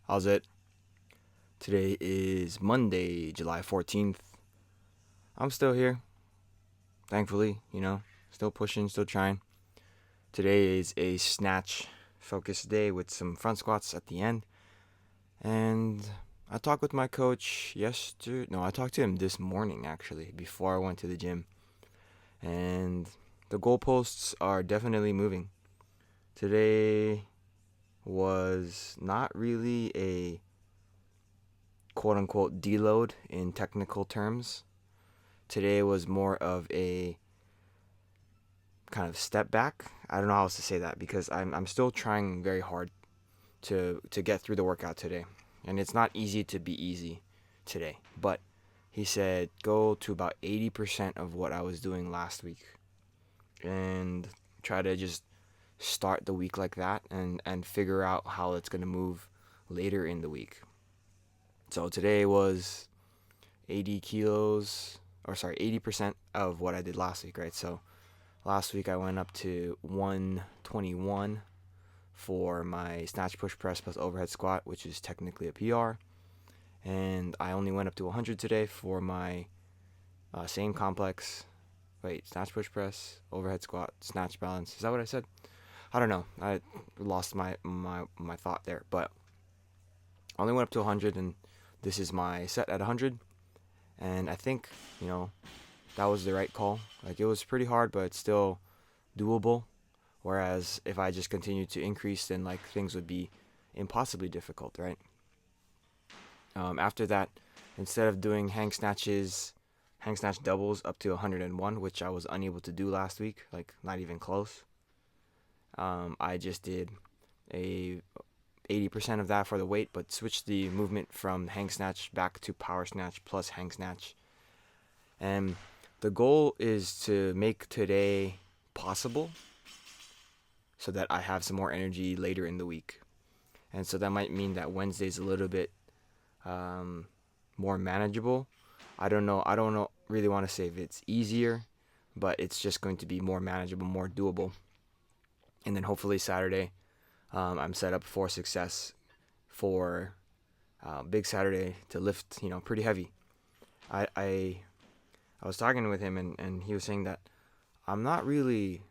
How's it? Today is Monday, July 14th. I'm still here, thankfully, still pushing, still trying. Today is a snatch focused day with some front squats at the end. And I talked with my coach yesterday. No, I talked to him this morning actually, before I went to the gym. And the goalposts are definitely moving. Today was not really a quote unquote deload in technical terms. Today was more of a kind of step back. I don't know how else to say that because I'm still trying very hard to get through the workout today. And it's not easy to be easy today. But he said go to about 80% of what I was doing last week and try to just start the week like that and figure out how it's going to move later in the week. So today was 80 kilos, or sorry, 80% of what I did last week, right? So last week I went up to 121 for my snatch, push, press plus overhead squat, which is technically a PR. And I only went up to 100 today for my same complex. Wait, snatch, push, press, overhead squat, snatch, balance. Is that what I said? I don't know. I lost my thought there. But I only went up to 100, and this is my set at 100. And I think, that was the right call. Like, it was pretty hard, but it's still doable. Whereas if I just continued to increase, then like things would be impossibly difficult, right? After that, instead of doing hang snatch doubles up to 101, which I was unable to do last week, like not even close. I just did a 80% of that for the weight, but switched the movement from hang snatch back to power snatch plus hang snatch. And the goal is to make today possible so that I have some more energy later in the week. And so that might mean that Wednesday's a little bit more manageable. I don't know really want to say if it's easier, but it's just going to be more manageable, more doable. And then hopefully Saturday, I'm set up for success for big Saturday to lift, pretty heavy. I was talking with him and he was saying that I'm not really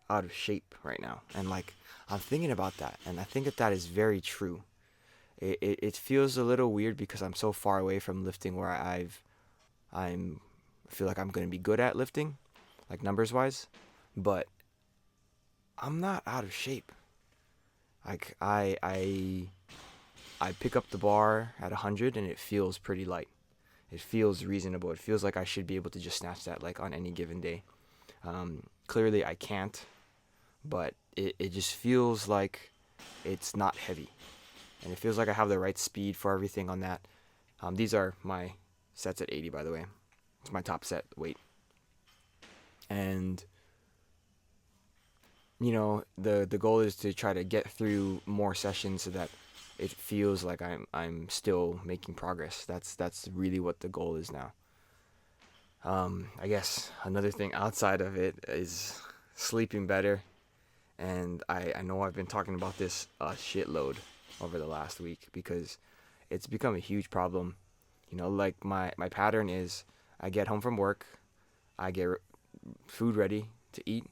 out of shape right now. And like, I'm thinking about that. And I think that is very true. It feels a little weird because I'm so far away from lifting where I feel like I'm going to be good at lifting, like numbers wise, but I'm not out of shape. Like I pick up the bar at 100 and it feels pretty light. It feels reasonable. It feels like I should be able to just snatch that like on any given day. Clearly I can't, but it just feels like it's not heavy. And it feels like I have the right speed for everything on that. These are my sets at 80, by the way. It's my top set weight. And the goal is to try to get through more sessions so that it feels like I'm still making progress. That's really what the goal is now. I guess another thing outside of it is sleeping better. And I know I've been talking about this a shitload over the last week because it's become a huge problem. Like my pattern is I get home from work, I get food ready to eat,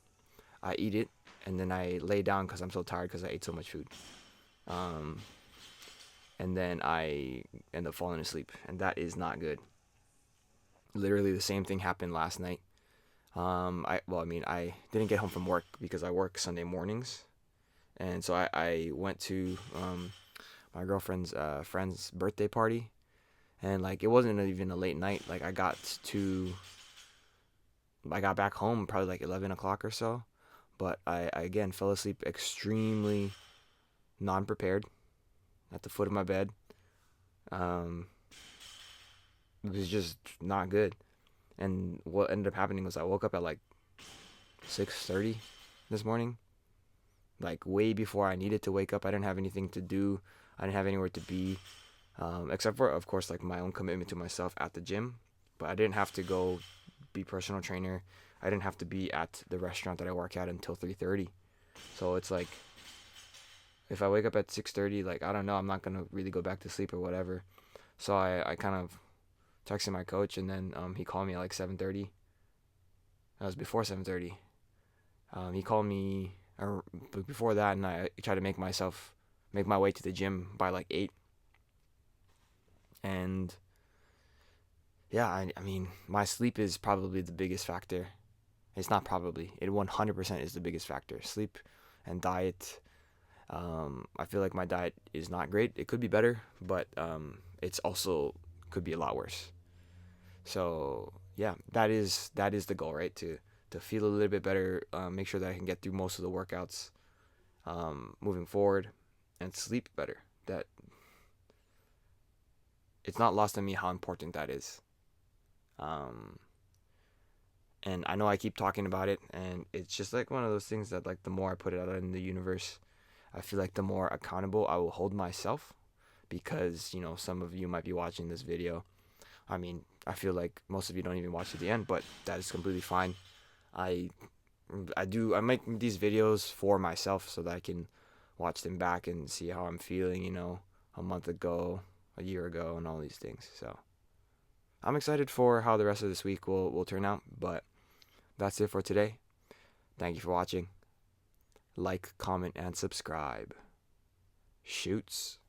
I eat it, and then I lay down because I'm so tired because I ate so much food. And then I end up falling asleep, and that is not good. Literally the same thing happened last night. I didn't get home from work because I work Sunday mornings, and so I went to my girlfriend's friend's birthday party, and like it wasn't even a late night. Like I got back home probably like 11 o'clock or so, but I again fell asleep extremely non-prepared at the foot of my bed. Um, it was just not good. And what ended up happening was I woke up at like 6:30 this morning, like way before I needed to wake up. I didn't have anything to do. I didn't have anywhere to be, except for, of course, like my own commitment to myself at the gym. But I didn't have to go be personal trainer. I didn't have to be at the restaurant that I work at until 3:30. So it's like if I wake up at 6:30, like, I don't know, I'm not gonna really go back to sleep or whatever. So I kind of texted my coach, and then he called me at like 7:30. That was before 7:30. He called me before that, and I tried to make my way to the gym by like 8. And yeah, I mean, my sleep is probably the biggest factor. It's not probably, it 100% is the biggest factor. Sleep and diet. I feel like my diet is not great. It could be better, but it's also could be a lot worse. So yeah, that is the goal, right? To feel a little bit better, make sure that I can get through most of the workouts moving forward, and sleep better. That it's not lost on me how important that is. Um, and I know I keep talking about it, and it's just like one of those things that, like, the more I put it out in the universe, I feel like the more accountable I will hold myself, because some of you might be watching this video. I mean, I feel like most of you don't even watch to the end, but that is completely fine. I I make these videos for myself so that I can watch them back and see how I'm feeling, a month ago, a year ago, and all these things. So I'm excited for how the rest of this week will turn out. But that's it for today. Thank you for watching. Like, comment, and subscribe. Shoots.